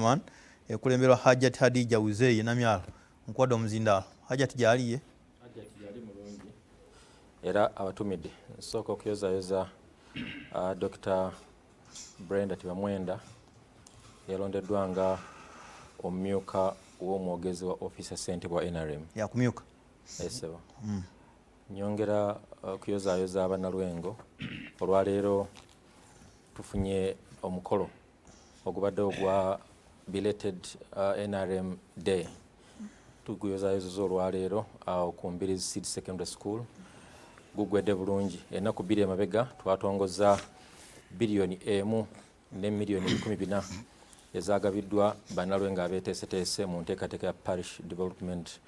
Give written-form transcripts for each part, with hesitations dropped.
man ekulemberwa Hajjat Hadija Uzeye namyalo nkwada omuzindalo Hajjat gyaliye mulungi era abatumidde nsooka okuyozayoza Dr. Brenda Tibamwenda yalondeddwa nga omumyuka w'omwogezi wa office ssentebe wa NRM yakumyuka esebo nyongera okuyozayoza abannalwengo olwaleero tufunye omukolo ogubadde ogwa belated NRM day tuguyozayoza olwaleero awo ku Mbirizi Seed Secondary School gugwedde bulungi ennaku bbiri emabega twatongozza biliyoni emu ne miliyoni 14 ezagabiddwa bannalwengo abeeteeseteese mu nteekateeka ya parish development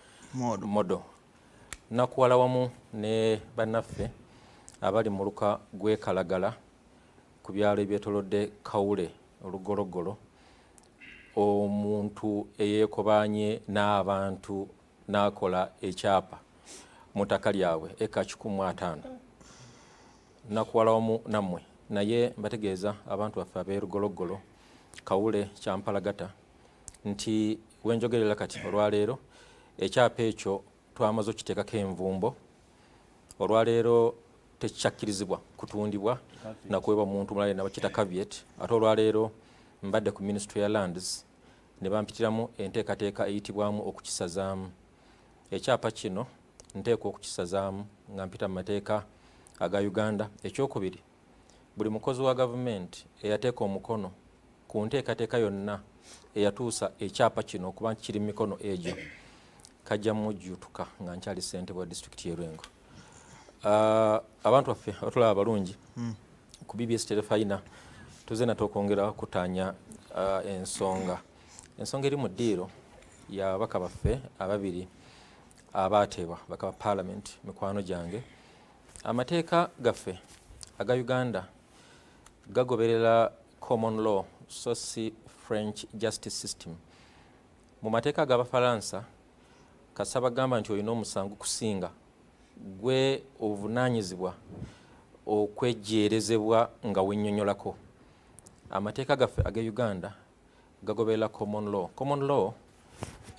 model nakuwala wamu ne bannaffe abali mu luka gw'ekalagala ku byalo ebyetolodde Kawule olugologolo omuntu eyeekobanye n'abantu n'akola ekyapa mu ttaka lyabwe eka 150 nakuwala wamu nammwe naye mbategeeza abantu baffe ab'erugologolo Kawule Kyampalagata nti wenjogerera kati olwaleero ekyapa ekyo twamaze okiteekako envumbo olwaleero tekikyakkirizibwa kutundibwa nakuwebwa muntu mulala nabakita caveat ate olwaleero mbadde ku Ministry ya Lands ne bampitiramu enteekateeka eyitibwamu okukisazaamu ekyapa kino nteekwa okukisazaamu nga mpita mu mateeka aga Uganda. Ekyokubiri buli mukozi wa gavumenti eyateeka omukono ku nteekateeka yonna eyatuusa ekyapa kino okuba kiri mu mikono egyo kajja mujjutuka nga nkyali ssentebe wa disitulikiti y'e Lwengo. Abantu baffe abatulaba abalungi ku BBS Terefayina tuze nate okwongera kutaanya ensonga eri mu ddiiro y'ababaka baffe ababiri abaateebwa baka ba Parliament mikwano gyange. Amateeka gaffe aga Uganda gagoberera common law so si French justice system. Mu mateeka ag'Abafalansa kasaba gamba nti olina omusango kusinga gwe obuvunaanyizibwa okwejjeerezebwa nga wennyonnyolako. Amateeka gaffe aga Uganda gagoberera common law. Common law,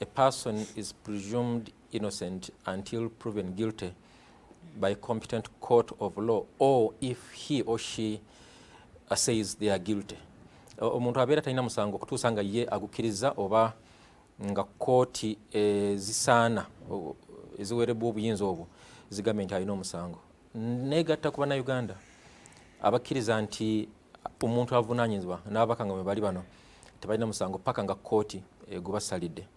a person is presumed innocent until proven guilty by competent court of law or if he or she says they are guilty. Omuntu abeera talina musango okutuusa nga ye agukkiriza oba nga kooti zisaana eziweerebbwa obuyinza obwo zigambye nti alina omusango. Negatta ku bannayuganda abakkiriza nti omuntu avunaanyizibwa n'ababaka nga mwe bali bano tebalina musango paka nga kooti gubasalidde.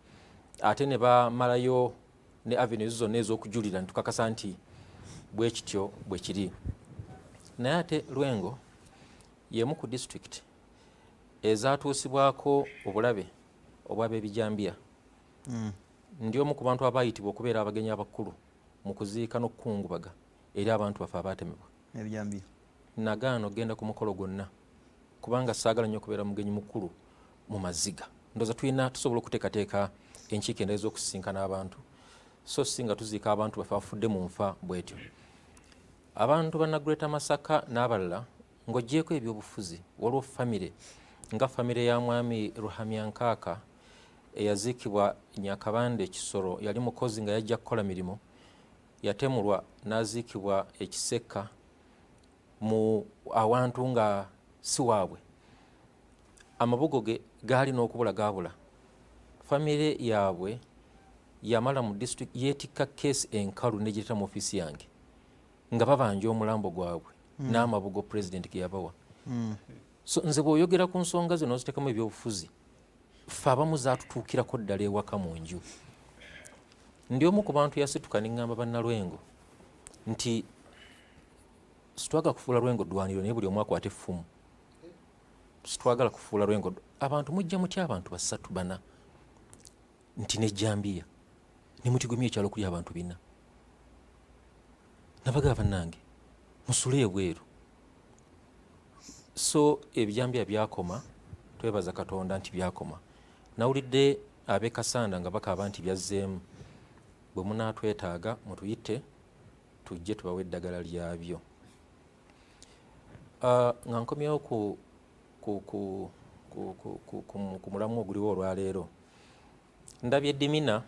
Ate ne bamalayo ne avenues zonna ez'okujulira nitukakasa nti bwe kityo bwe kiri. Naye ate Lwengo y'emu ku disitulikiti ezaatuusibwako obulabe obw'ab'ebijambiya. Ndi omu ku bantu abaayitibwa okubeera abagenyi abakulu mu kuziika n'okukungubaga eri abantu baffe abaatemebwa ebijambiya. Nagaana okgenda ku mukolo gwonna kubanga saagala nnyo okubeera mugenyi mukulu mu maziga. Ndowooza tusobola okuteekateeka enkiiko endala ez'okusisinkana abantu so si nga tuziika abantu baffe abafudde mu nfa bwetyo. Abantu banna Greater Masaka n'abalala ng'oggyeko ebyobufuzi waliwo famire nga famire ya mwami Ruhamyankaaka eyaziikibwa Nyakabande Kisoro yali mukozi nga yajja kukola mirimu yatemulwa n'aziikibwa Ekiseka mu awantu nga si waabwe. Amabugo ge gaali n'okubula gaabula. Famire yaabwe yamala mu district yeetikka keesi enkalu n'egireeta mu ofiisi yange nga babanja omulambo gwabwe n'amabugo president ge yabawa. So nze bw'oyogera ku nsonga zino oziteekamu ebyobufuzi ffe abamu zaatutuukirako ddala ewaka mu nju. Ndi omu ku bantu yasituka ne ŋŋamba bannalwengo nti situwagala kufuula Lwengo ddwaniro naye buli omu akwata effumu. Situwagala kufuula Lwengo abantu mujja mutya abantu basatu bana nti n'ejjambiya ne mutigumya ekyalo okuli abantu 4. Nabagamba bannange musule ebweru. So ebijambiya byakoma, twebaza Katonda nti byakoma. Nawulidde ab'e Kasanda nga bakaaba nti byazzeemu. Bwe munaatwetaaga mutuyite tujje tubawe eddagala lyabyo. Nga nkomyewo ku ku mulamu oguliwo olwaleero. Ndabye Dimina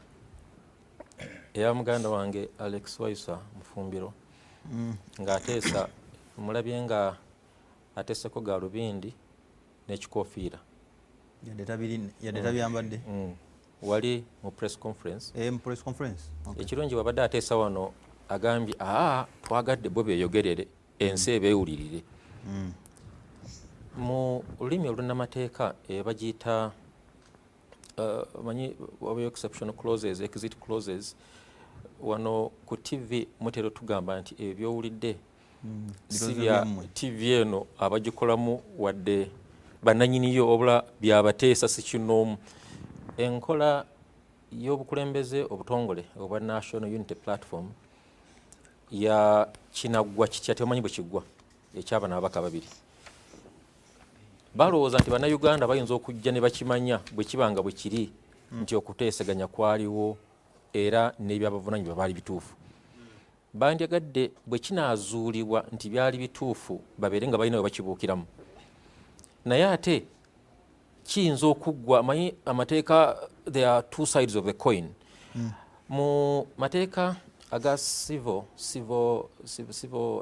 eya muganda wange Alex Waisa Mufumbiro ng'ateesa, mulabye nga ateeseko gaalubindi n'ekikoofiira yadde tabyambadde. Wali mu press conference. Mu press conference. Ekirungi wabadde ateesa wano agambye twagadde bo beeyogerere ensi ebeewulirire. Mu lulimi olunnamateeka bagiyita manyi wabayo exceptional clauses, exit clauses. Wano ku TV mutero tugamba nti ebyowulidde si bya TV eno abagikolamu wadde bannanyiniyo obula byabateesa si kinoomu. Enkola y'obukulembeze obutongole obwa National Unity Platform ya kinaggwa kitya tebamanyi bwe kiggwa ekyaba n'ababaka babiri. Balowooza nti bannayuganda bayinza okujja ne bakimanya bwe kibanga bwe kiri nti okuteesaganya kwaliwo era n'ebyabavunanyizibwa baali bituufu. Bandyagadde bwe kinaazuulibwa nti byali bituufu babeere nga balina we bakibuukiramu. Naye ate kiyinza okuggwa, manyi amateeka, there are two sides of a coin. Mu mateeka aga civil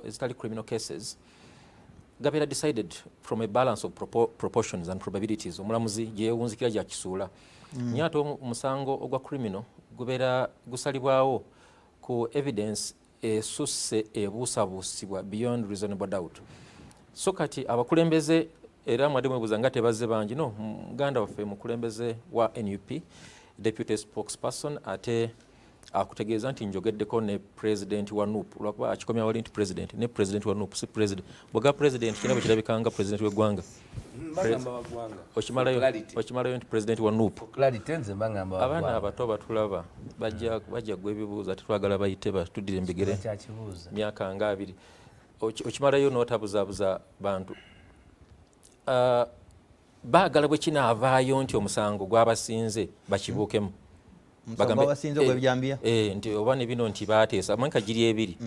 ezitali criminal cases gabeera decided from a balance of proportions and probabilities. Omulamuzi gyewunzikira gyakisuula. Nye ate omusango ogwa criminal gubeera gusalibwawo ku evidence esusse ebuusabuusibwa beyond reasonable doubt. So kati abakulembeze era mwadde mwebuuza nga tebazze bangi. No, muganda waffe mukulembeze wa NUP, deputy spokesperson, ate akutegeeza nti njogeddeko ne president wa NUP lwakuba akikomya wali nti president ne president wa NUP si president. Bwega president kirabo kirabikanga president w'eggwanga. Okimalayo nti president wa NUP. Abaana abato batulaba bajja gwe ebibuuza tetwagala bayite batuddire embigere myaka nga 2. Okimalayo n'otabuzaabuza bantu. Baagala bwe kinaavaayo nti omusango gwabasinze bakibuukemu. Nti oba ne bino nti baateesa amanyi giri ebiri.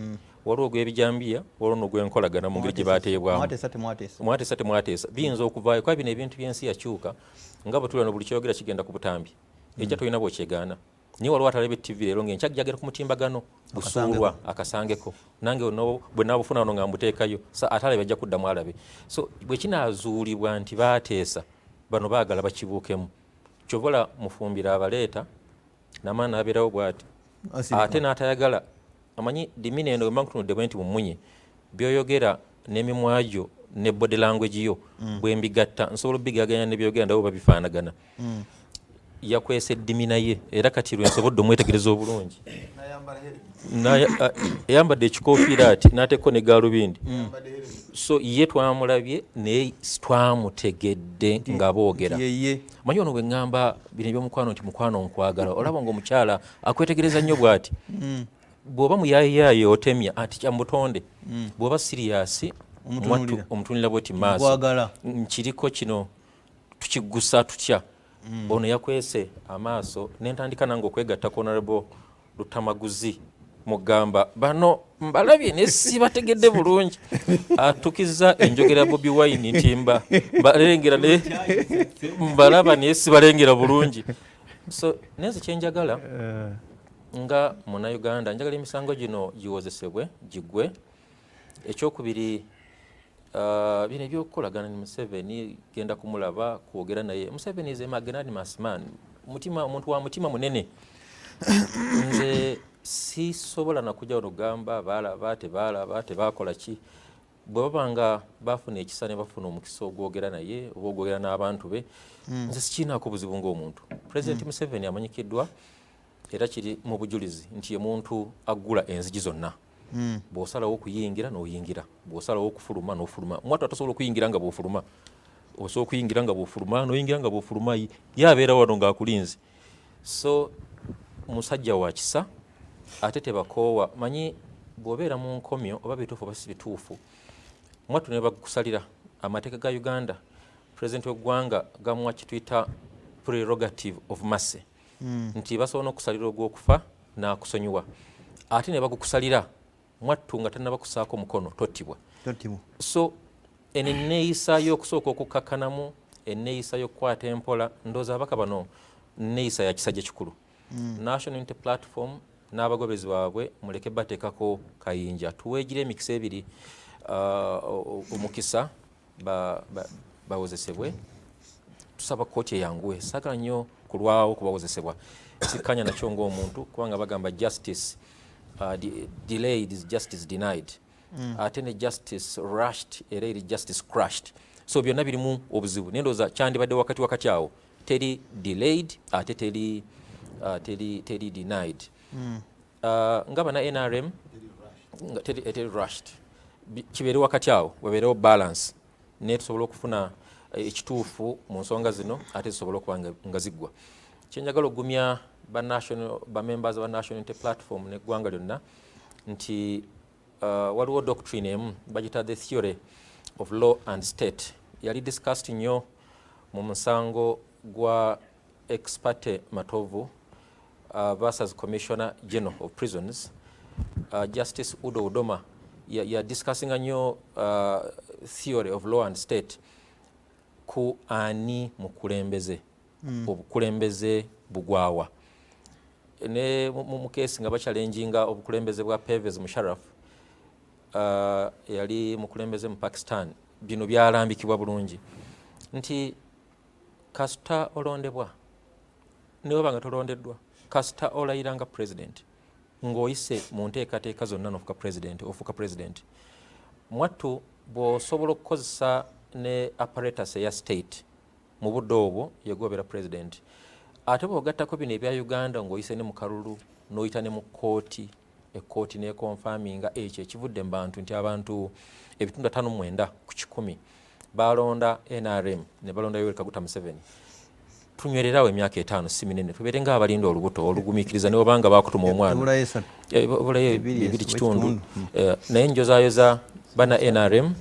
Waliwo ogw'ebijambiya waliwo n'ogw'enkolagana mu ngeri gye baateebwamu. Mwateesa temwateesa biyinza okuvaayo kuba bino ebintu by'ensi yakyuka nga bwe tulina buli kyogera kigenda ku butambi. Ekya tolina bw'okyegaana. Naye waliwo atalaba TV leero ng'enkya jjagera ku mutimbagano busuulwa akasangeko. Nange bwe naabufuna wano nga mbuteekayo atalabe ajja kuddamu alabe. So bwe kinaazuulibwa nti baateesa bano baagala bakibuukemu. Kyovola Mufumbira abaleeta n'amaana abeerawo bw'ati. Ate n'atayagala amanyi Dimina eno bwe nkutunudde bwe nti mumunye by'oyogera n'emimwa gyo ne body language yo bwe mbigatta nsobola obbigaganya ne byogera ndabo babifaanagana. Yakwese Dimina ye era kati lwe nsobodde omwetegereza obulungi. Eyambadde ekikoofiira ati n'ateeko ne gaalubindi. So ye twamulabye naye twamutegedde nga boogera. Manyi ono bwe ŋŋamba bino ebyomukwano nti mukwano nkwagala olaba ng'omukyala akwetegereza nnyo bw'ati. Bw'oba muyaayiyayi otemya ati kyamutonde. Bw'oba siriyasi omutunulira bw'oti maaso. Nkiriko kino tukiggusa tutya. Ono yakwese amaaso n'entandika nange okwegattako Honorable Lutamaguzi mugamba bano mbalabye ne sibategedde bulungi. Atukizza enjogera Bobi Wine nti mbalengera ne mbalaba naye sibalengera bulungi. So neze kyenjagala nga Munnayuganda njagala emisango gino giwozesebwe giggwe. Ekyokubiri bino ebyokukolagana ne Museveni genda kumulaba kwogera naye. Museveni is a magnanimous man. Omuntu wa mutima munene. Nze sisobola nakujja olugamba baalaba tebaakola ki. Bwe babanga bafuna ekisa ne bafuna omukisa ogwogera naye oba ogwogera n'abantu be nze sikiinaako buzibu ng'omuntu. President Museveni amanyikiddwa era kiri mu bujulizi nti ye muntu aggula enzigi zonna. Bw'osalawo okuyingira n'oyingira, bw'osalawo okufuluma n'ofuluma. Mwatu atasobola okuyingira nga bw'ofuluma. Osobola okuyingira nga bw'ofuluma n'oyingira nga bw'ofuluma ye abeera wano ng'akulinze. So musajja wa kisa ate tebakoowa. Manyi bw'obeera mu nkomyo oba bituufu oba si bituufu mwatu ne bakusalira. Amateeka ga Uganda President w'eggwanga gamuwa kituyita prerogative of mercy. Nti basobola n'okusalira ogw'okufa n'akusonyiwa. Ate ne bagukusalira mwattu nga tannabakusaako mukono tottibwa. So eneeyisa y'okusooka okukakkanamu enneeyisa y'okukwata empola ndowooza abaka bano nneeyisa ya kisajja kikulu. National Unity Platform n'abagobezi baabwe muleke bateekako kayinja tuweegire emikisa ebiri omukisa bawozesebwe. Tusaba kkooti eyanguwe saagala nnyo kulwawo kubawozesebwa sikkanya nakyo ng'omuntu kubanga bagamba justice delayed is justice denied ate ne justice rushed era eri justice crushed. So byonna birimu obuzibu naye ndowooza kyandibadde wakati awo teri delayed ate teri denied. Nga bana NRM teri rushed kibeere wakati awo wabeerewo balance naye tusobole okufuna ekituufu mu nsonga zino ate zisobole okuba nga ziggwa. Kyenjagala okugumya members ba National Unity Platform n'eggwanga lyonna nti waliwo doctrine emu bagita the theory of law and state yali discussed nnyo mu musango gwa ex parte Matovu versus Commissioner General of Prisons. Justice Udo Udoma ya discussing nnyo theory of law and state ku ani mukulembeze obukulembeze bugwawa ne mu case nga bachallenginga obukulembeze bwa Pervez Musharraf yali mukulembeze mu Pakistan. Bino byalambikibwa bulungi nti kasita olondebwa newe banga tolondeddwa kasita olayiranga president ng'oyise mu nteekateeka zonna ofuuka president mwattu bw'osobola okukozesa ne apparatus eya state mu budde obwo yegoobera president ate bw'ogattako bino ebya Uganda ng'oyise ne mu kalulu n'oyita ne mu kkooti ekkooti nekonfaminga ekyo ekivudde mu bantu nti abantu 59 ku 100 balonda NRM ne balonda Yoweri Kaguta Museveni. Tunywererawo emyaka 5 si minene tubeere nga abalinda olubuto olugumiikiriza ne obanga bakutuma omwana obulaye 2 kitundu naye njozaayoza bana NRM